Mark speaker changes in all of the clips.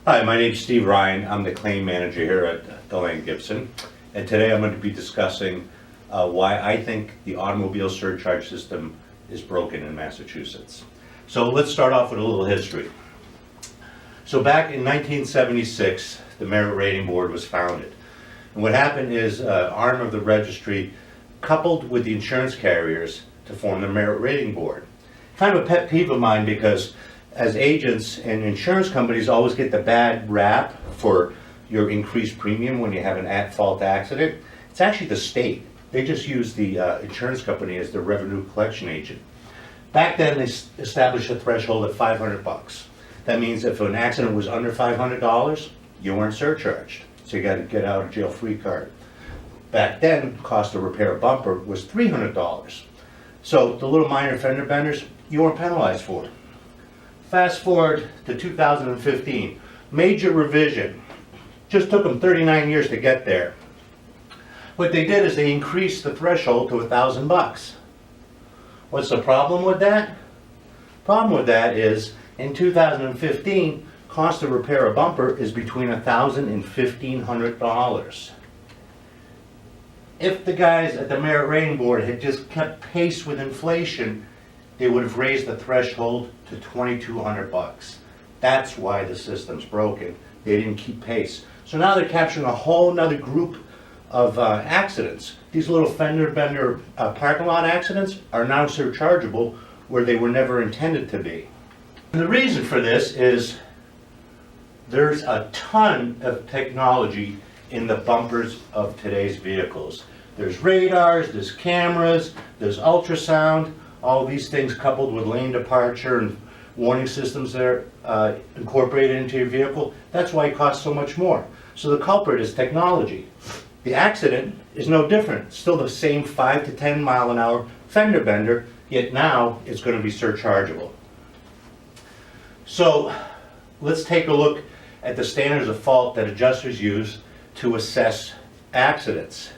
Speaker 1: Hi, my name's Steve Ryan. I'm the claim manager here at Delane Gibson. And today I'm going to be discussing why I think the automobile surcharge system is broken in Massachusetts. So let's start off with a little history. So back in 1976, the Merit Rating Board was founded. And what happened is an arm of the registry coupled with the insurance carriers to form the Merit Rating Board. Kind of a pet peeve of mine because as agents and insurance companies always get the bad rap for your increased premium when you have an at-fault accident. It's actually the state. They just use the insurance company as the revenue collection agent. Back then they established a threshold at $500. That means if an accident was under $500, you weren't surcharged. So you got to get out of jail free card. Back then, cost to repair a bumper was $300. So the little minor fender benders, you weren't penalized for. Fast forward to 2015, major revision. Just took them 39 years to get there. What they did is they increased the threshold to $1,000. What's the problem with that? Problem with that is in 2015, cost to repair a bumper is between $1,000 and $1,500. If the guys at the Merit Rating Board had just kept pace with inflation, they would have raised the threshold to $2,200. That's why the system's broken. They didn't keep pace. So now they're capturing a whole nother group of accidents. These little fender bender parking lot accidents are now surchargeable where they were never intended to be. And the reason for this is there's a ton of technology in the bumpers of today's vehicles. There's radars, there's cameras, there's ultrasound, all these things coupled with lane departure and warning systems that are incorporated into your vehicle. That's why it costs so much more. So the culprit is technology. The accident is no different. Still the same 5 to 10 mile an hour fender bender, yet now it's going to be surchargeable. So let's take a look at the standards of fault that adjusters use to assess accidents.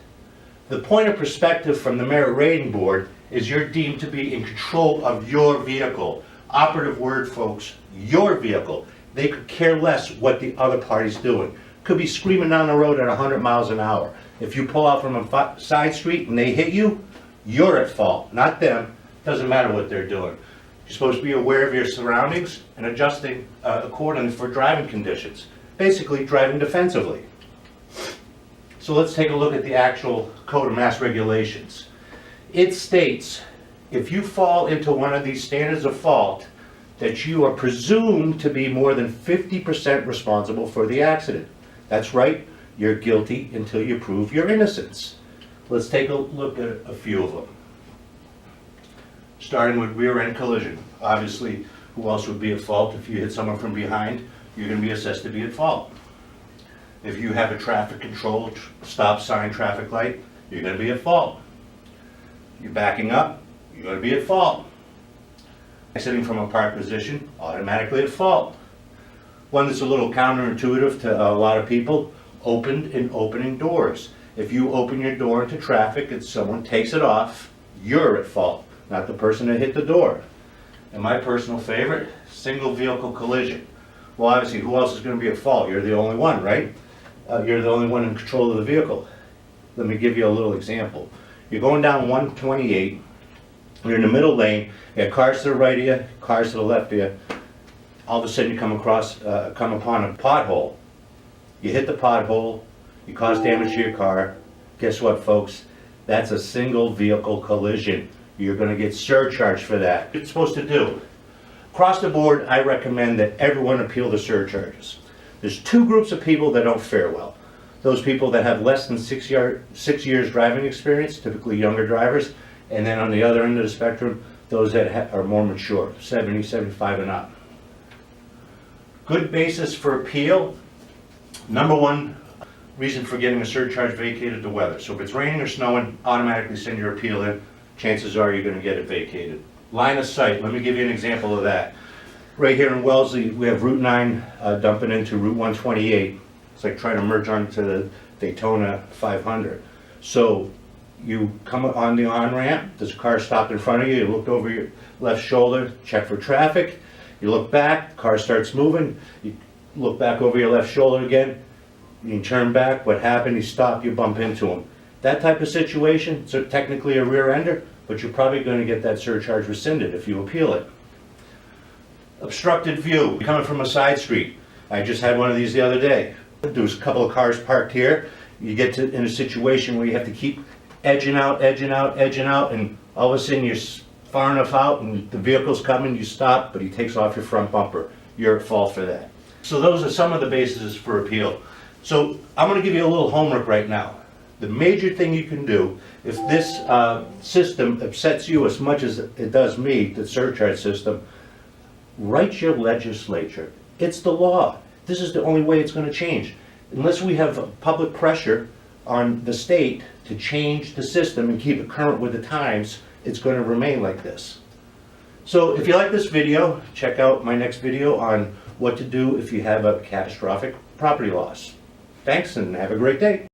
Speaker 1: The point of perspective from the Merit Rating Board is you're deemed to be in control of your vehicle. Operative word, folks, your vehicle. They could care less what the other party's doing. Could be screaming down the road at 100 miles an hour. If you pull out from a side street and they hit you, you're at fault, not them. Doesn't matter what they're doing. You're supposed to be aware of your surroundings and adjusting accordingly for driving conditions. Basically, driving defensively. So let's take a look at the actual Code of Mass Regulations. It states, if you fall into one of these standards of fault, that you are presumed to be more than 50% responsible for the accident. That's right, you're guilty until you prove your innocence. Let's take a look at a few of them. Starting with rear end collision. Obviously, who else would be at fault? If you hit someone from behind, you're going to be assessed to be at fault. If you have a traffic control, stop sign, traffic light, you're going to be at fault. You're backing up, you're going to be at fault. Exiting from a parked position, automatically at fault. One that's a little counterintuitive to a lot of people, opened and opening doors. If you open your door into traffic and someone takes it off, you're at fault, not the person that hit the door. And my personal favorite, single vehicle collision. Well, obviously, who else is going to be at fault? You're the only one, right? You're the only one in control of the vehicle. Let me give you a little example. You're going down 128, you're in the middle lane, you got cars to the right of you, cars to the left of you. All of a sudden you come upon a pothole. You hit the pothole, you cause damage to your car. Guess what, folks? That's a single vehicle collision. You're going to get surcharged for that. What you're supposed to do. Across the board, I recommend that everyone appeal the surcharges. There's two groups of people that don't fare well. Those people that have less than 6 years driving experience, typically younger drivers, and then on the other end of the spectrum, those that are more mature, 70, 75 and up. Good basis for appeal. Number one reason for getting a surcharge vacated, the weather. So if it's raining or snowing, automatically send your appeal in. Chances are you're going to get it vacated. Line of sight, let me give you an example of that. Right here in Wellesley, we have Route 9 dumping into Route 128. It's like trying to merge onto the Daytona 500. So you come on the on-ramp, there's a car stopped in front of you, you look over your left shoulder, check for traffic, you look back, car starts moving, you look back over your left shoulder again, you turn back, what happened, you stop, you bump into him. That type of situation, so technically a rear ender, but you're probably going to get that surcharge rescinded if you appeal it. Obstructed view, coming from a side street. I just had one of these the other day. There was a couple of cars parked here. You get in a situation where you have to keep edging out, and all of a sudden you're far enough out and the vehicle's coming, you stop, but he takes off your front bumper. You're at fault for that. So those are some of the bases for appeal. So I'm going to give you a little homework right now. The major thing you can do, if this system upsets you as much as it does me, the surcharge system, write your legislature. It's the law. This is the only way it's going to change. Unless we have public pressure on the state to change the system and keep it current with the times, it's going to remain like this. So if you like this video, check out my next video on what to do if you have a catastrophic property loss. Thanks and have a great day.